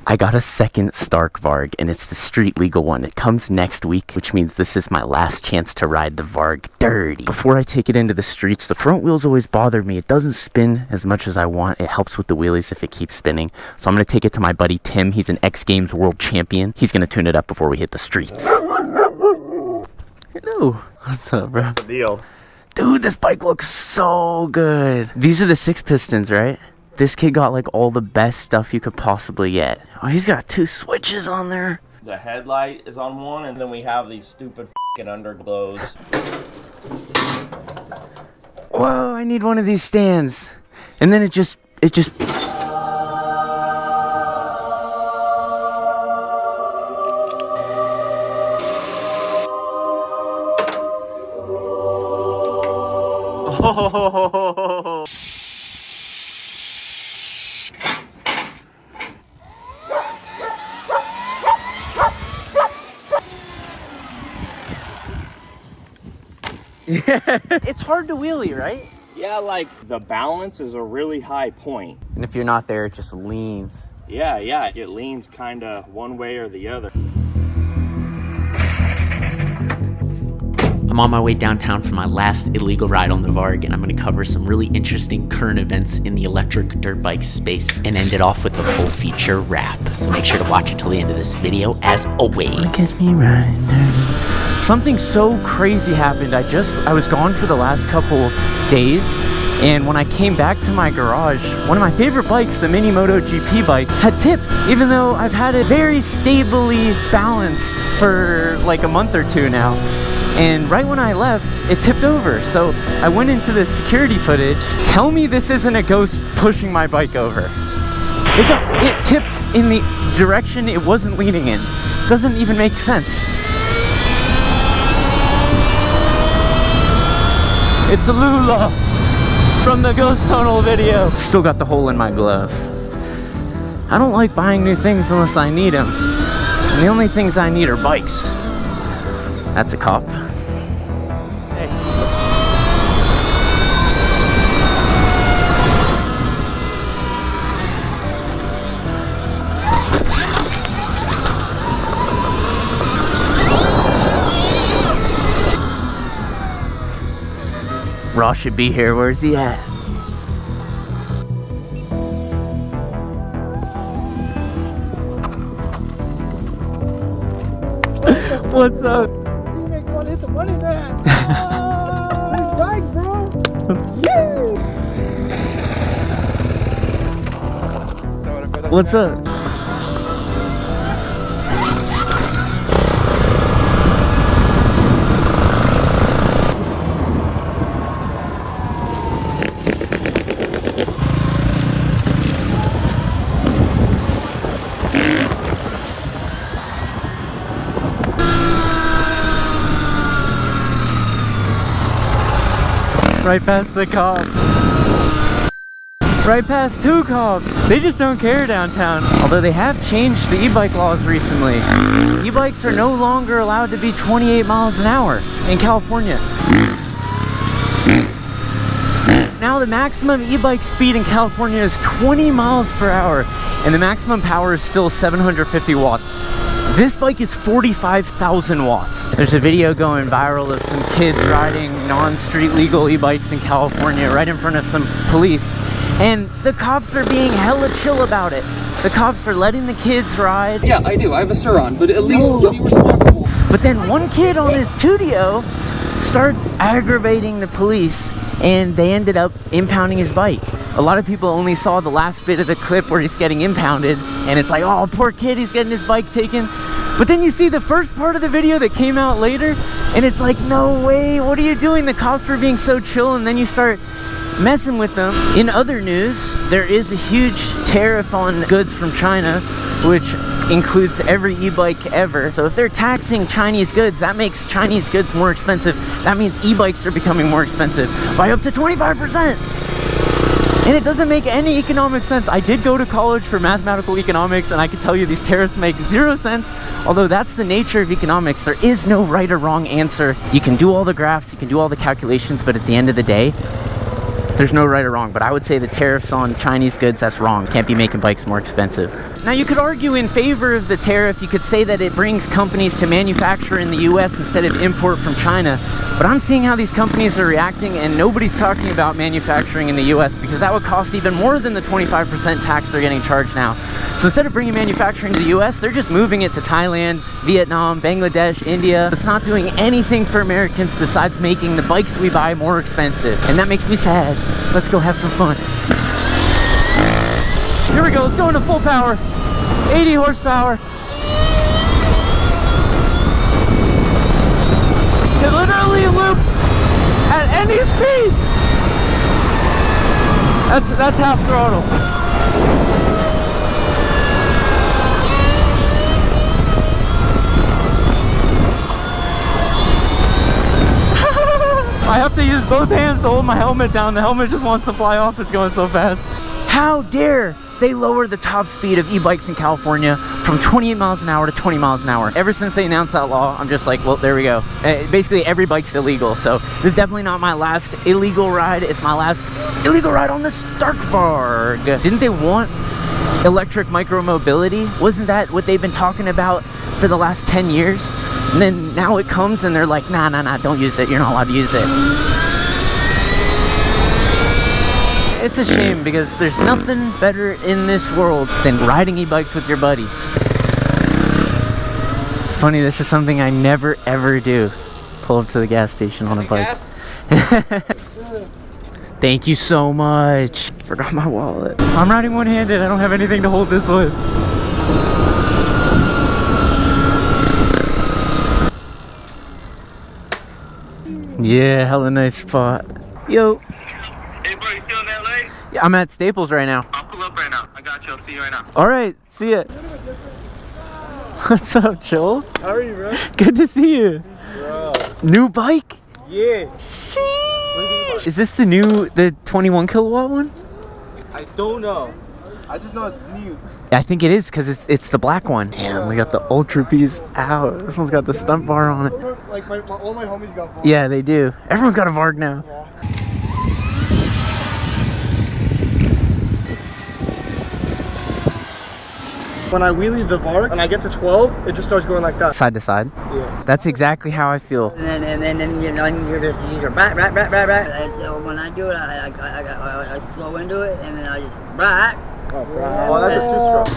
I got a second Stark Varg, and it's the street legal one. It comes next week, which means this is my last chance to ride the Varg dirty. Before I take it into the streets, the front wheels always bothered me. It doesn't spin as much as I want. It helps with the wheelies if it keeps spinning. So I'm going to take it to my buddy Tim. He's an X Games world champion. He's going to tune it up before we hit the streets. Hello. What's up, bro? What's the deal? Dude, this bike looks so good. These are the 6 pistons, right? This kid got like all the best stuff you could possibly get. Oh, he's got 2 switches on there. The headlight is on one, and then we have these stupid f***ing underglows. Whoa, I need one of these stands. And then it just oh. Yeah, it's hard to wheelie, right? Yeah, like the balance is a really high point. And if you're not there, it just leans. Yeah, it leans kind of one way or the other. I'm on my way downtown for my last illegal ride on the Varg, and I'm going to cover some really interesting current events in the electric dirt bike space and end it off with a full feature wrap. So make sure to watch until the end of this video, as always. Look at me riding dirty. Something so crazy happened. I was gone for the last couple days, and when I came back to my garage, one of my favorite bikes, the Minimoto GP bike, had tipped, even though I've had it very stably balanced for like a month or 2 now. And right when I left, it tipped over. So I went into the security footage. Tell me this isn't a ghost pushing my bike over. It tipped in the direction it wasn't leaning in. Doesn't even make sense. It's Lula from the Ghost Tunnel video. Still got the hole in my glove. I don't like buying new things unless I need them. And the only things I need are bikes. That's a cop. Hey. Ross should be here. Where's he at? What's up? You make one hit the money, man. Big bikes, bro. What's up? Right past the cop. Right past 2 cops. They just don't care downtown. Although they have changed the e-bike laws recently. E-bikes are no longer allowed to be 28 miles an hour in California. Now the maximum e-bike speed in California is 20 miles per hour, and the maximum power is still 750 watts. This bike is 45,000 watts. There's a video going viral of some kids riding non-street legal e-bikes in California right in front of some police. And the cops are being hella chill about it. The cops are letting the kids ride. Yeah, I do. I have a Suron, but at least be responsible. But then one kid on his Tudio starts aggravating the police, and they ended up impounding his bike. A lot of people only saw the last bit of the clip where he's getting impounded, and it's like, oh, poor kid, he's getting his bike taken. But then you see the first part of the video that came out later, and it's like, no way, what are you doing? The cops were being so chill, and then you start messing with them. In other news, there is a huge tariff on goods from China, which includes every e-bike ever. So if they're taxing Chinese goods, that makes Chinese goods more expensive. That means e-bikes are becoming more expensive by up to 25%. And it doesn't make any economic sense. I did go to college for mathematical economics, and I can tell you these tariffs make 0 sense. Although that's the nature of economics. There is no right or wrong answer. You can do all the graphs, you can do all the calculations, but at the end of the day, There's no right or wrong, but I would say the tariffs on Chinese goods, that's wrong. Can't be making bikes more expensive. Now you could argue in favor of the tariff. You could say that it brings companies to manufacture in the US instead of import from China. But I'm seeing how these companies are reacting, and nobody's talking about manufacturing in the US because that would cost even more than the 25% tax they're getting charged now. So instead of bringing manufacturing to the US, they're just moving it to Thailand, Vietnam, Bangladesh, India. It's not doing anything for Americans besides making the bikes we buy more expensive. And that makes me sad. Let's go have some fun. Here we go, let's go into full power. 80 horsepower. Can literally loop at any speed. That's half throttle. I have to use both hands to hold my helmet down. The helmet just wants to fly off. It's going so fast. How dare they lower the top speed of e-bikes in California from 28 miles an hour to 20 miles an hour. Ever since they announced that law, I'm just like, well, there we go. Basically, every bike's illegal. So this is definitely not my last illegal ride. It's my last illegal ride on the Starkvarg. Didn't they want electric micro-mobility? Wasn't that what they've been talking about for the last 10 years? And then now it comes and they're like, nah, don't use it. You're not allowed to use it. It's a shame because there's nothing better in this world than riding e-bikes with your buddies. It's funny, this is something I never ever do. Pull up to the gas station on a bike. Thank you so much. Forgot my wallet. I'm riding one-handed. I don't have anything to hold this with. Yeah, hella nice spot. Yo. Hey, bro, you still in LA? Yeah, I'm at Staples right now. I'll pull up right now. I got you. I'll see you right now. All right, see ya. What's up, Joel? How are you, bro? Good to see you. Bro. New bike? Yeah. Sheesh. Is this the 21 kilowatt one? I don't know. I just know it's new. I think it is because it's the black one. Damn, we got the Ultra piece out. This one's got the stunt bar on it. Like all my homies got Varg. Yeah, they do. Everyone's got a Varg now. Yeah. When I wheelie the Varg and I get to 12, it just starts going like that. Side to side. Yeah. That's exactly how I feel. And then you know, you're just right. And so when I do it, I slow into it, and then I just right. Oh, that's a two-stroke.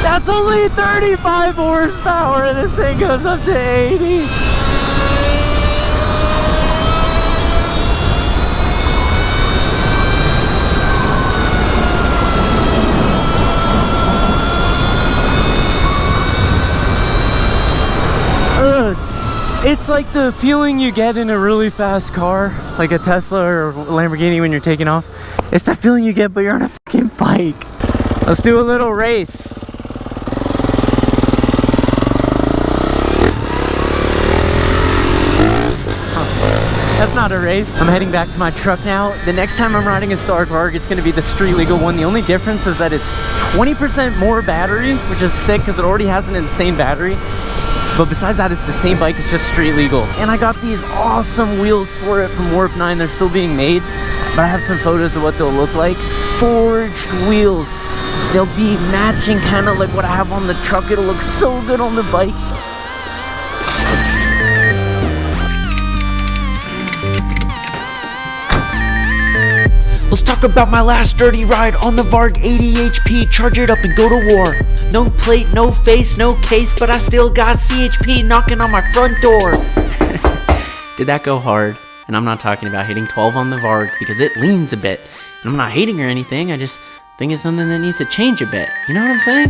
That's only 35 horsepower and this thing goes up to 80. It's like the feeling you get in a really fast car, like a Tesla or a Lamborghini when you're taking off. It's the feeling you get, but you're on a fucking bike. Let's do a little race. That's not a race. I'm heading back to my truck now. The next time I'm riding a Starkvarg, it's gonna be the street legal one. The only difference is that it's 20% more battery, which is sick because it already has an insane battery. But besides that, it's the same bike, it's just street legal. And I got these awesome wheels for it from Warp 9. They're still being made, but I have some photos of what they'll look like. Forged wheels. They'll be matching kind of like what I have on the truck. It'll look so good on the bike. Let's talk about my last dirty ride on the Varg 80 HP. Charge it up and go to war. No plate, no face, no case, but I still got CHP knocking on my front door. Did that go hard? And I'm not talking about hitting 12 on the Varg because it leans a bit. And I'm not hating or anything, I just think it's something that needs to change a bit. You know what I'm saying?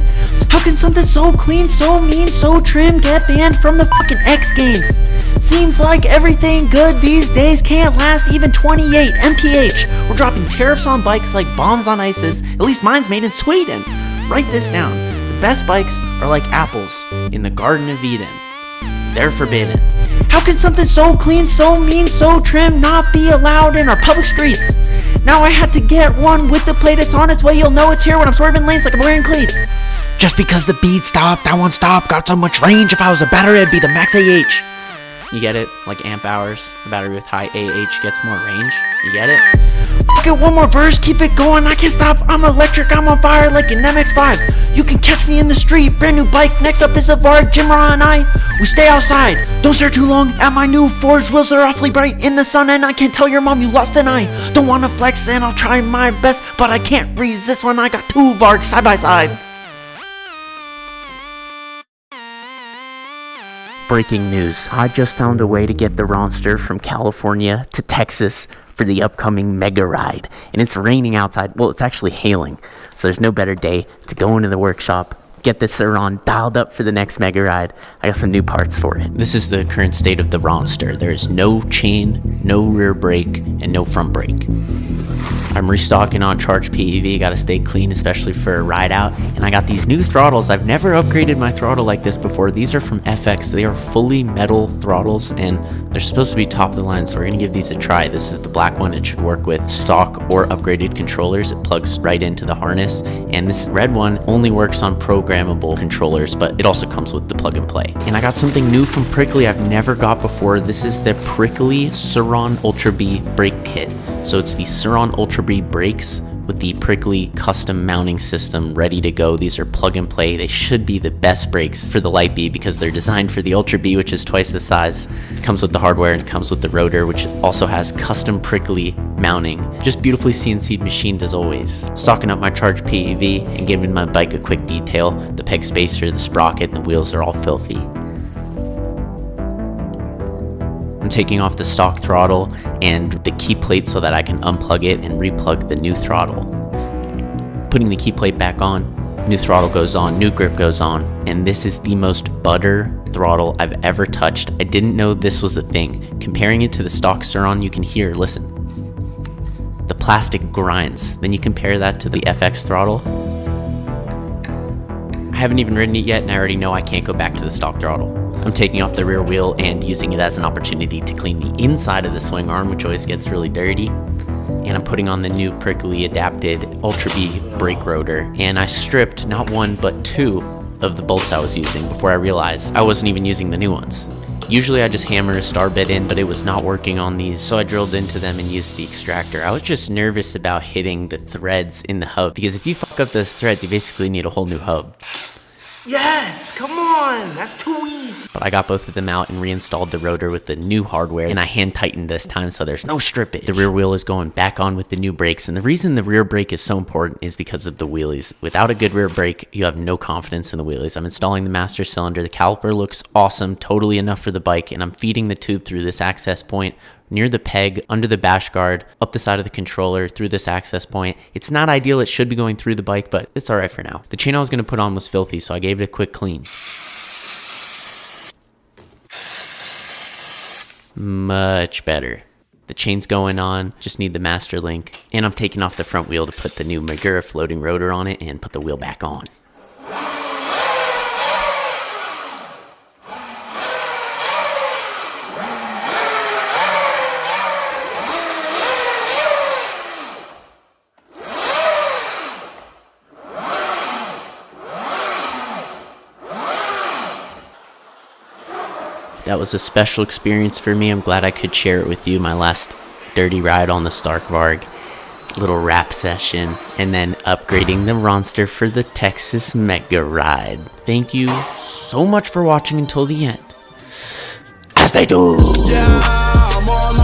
How can something so clean, so mean, so trim get banned from the fucking X Games? Seems like everything good these days can't last even 28 mph. We're dropping tariffs on bikes like bombs on ISIS. At least mine's made in Sweden. Write this down. The best bikes are like apples in the Garden of Eden. They're forbidden. How can something so clean, so mean, so trim not be allowed in our public streets? Now I had to get one with the plate, it's on its way, you'll know it's here when I'm swerving lanes like I'm wearing cleats. Just because the beat stopped, that one stop got so much range. If I was a battery, it'd be the max AH. You get it? Like amp hours. A battery with high AH gets more range. You get it? Fuck it, one more verse, keep it going. I can't stop. I'm electric, I'm on fire like an MX-5. You can catch me in the street, brand new bike. Next up is a Varg, Jimra and I. We stay outside. Don't stare too long at my new Fords. Wheels are awfully bright in the sun, and I can't tell your mom you lost an eye. Don't wanna flex, and I'll try my best, but I can't resist when I got two Vargs side by side. Breaking news. I just found a way to get the Ronster from California to Texas for the upcoming mega ride. And it's raining outside. Well, it's actually hailing. So there's no better day to go into the workshop, get this Sur-Ron dialed up for the next mega ride. I got some new parts for it. This is the current state of the Ronster. There is no chain, no rear brake, and no front brake. I'm restocking on Charge PEV, gotta stay clean, especially for a ride out. And I got these new throttles. I've never upgraded my throttle like this before. These are from FX. They are fully metal throttles, and they're supposed to be top of the line, so we're gonna give these a try. This is the black one. It should work with stock or upgraded controllers. It plugs right into the harness. And this red one only works on programmable controllers, but it also comes with the plug and play. And I got something new from Prickly I've never got before. This is the Prickly Sur-Ron Ultra B brake kit. So it's the Sur-Ron Ultra B brakes with the Prickly custom mounting system ready to go. These are plug and play. They should be the best brakes for the Light B because they're designed for the Ultra B, which is twice the size. It comes with the hardware and it comes with the rotor, which also has custom Prickly mounting. Just beautifully CNC'd machined as always. Stocking up my Charge PEV and giving my bike a quick detail. The peg spacer, the sprocket, and the wheels are all filthy. I'm taking off the stock throttle and the key plate so that I can unplug it and replug the new throttle. Putting the key plate back on, new throttle goes on, new grip goes on, and this is the most butter throttle I've ever touched. I didn't know this was a thing. Comparing it to the stock Sur-Ron, you can hear, listen, the plastic grinds. Then you compare that to the FX throttle. I haven't even ridden it yet and I already know I can't go back to the stock throttle. I'm taking off the rear wheel and using it as an opportunity to clean the inside of the swing arm, which always gets really dirty. And I'm putting on the new Prickly adapted Ultra B brake rotor. And I stripped not one, but two of the bolts I was using before I realized I wasn't even using the new ones. Usually I just hammer a star bit in, but it was not working on these, so I drilled into them and used the extractor. I was just nervous about hitting the threads in the hub, because if you fuck up those threads, you basically need a whole new hub. Yes, come on, that's too easy. But I got both of them out and reinstalled the rotor with the new hardware, and I hand tightened this time so there's no strippage. The rear wheel is going back on with the new brakes, and the reason the rear brake is so important is because of the wheelies. Without a good rear brake, you have no confidence in the wheelies. I'm installing the master cylinder. The caliper looks awesome, totally enough for the bike, and I'm feeding the tube through this access point near the peg, under the bash guard, up the side of the controller, through this access point. It's not ideal, it should be going through the bike, but it's alright for now. The chain I was going to put on was filthy, so I gave it a quick clean. Much better. The chain's going on, just need the master link, and I'm taking off the front wheel to put the new Magura floating rotor on it and put the wheel back on. That was a special experience for me. I'm glad I could share it with you. My last dirty ride on the Stark Varg. Little rap session. And then upgrading the Ronster for the Texas Mega Ride. Thank you so much for watching until the end. Stay tuned. Yeah, I'm on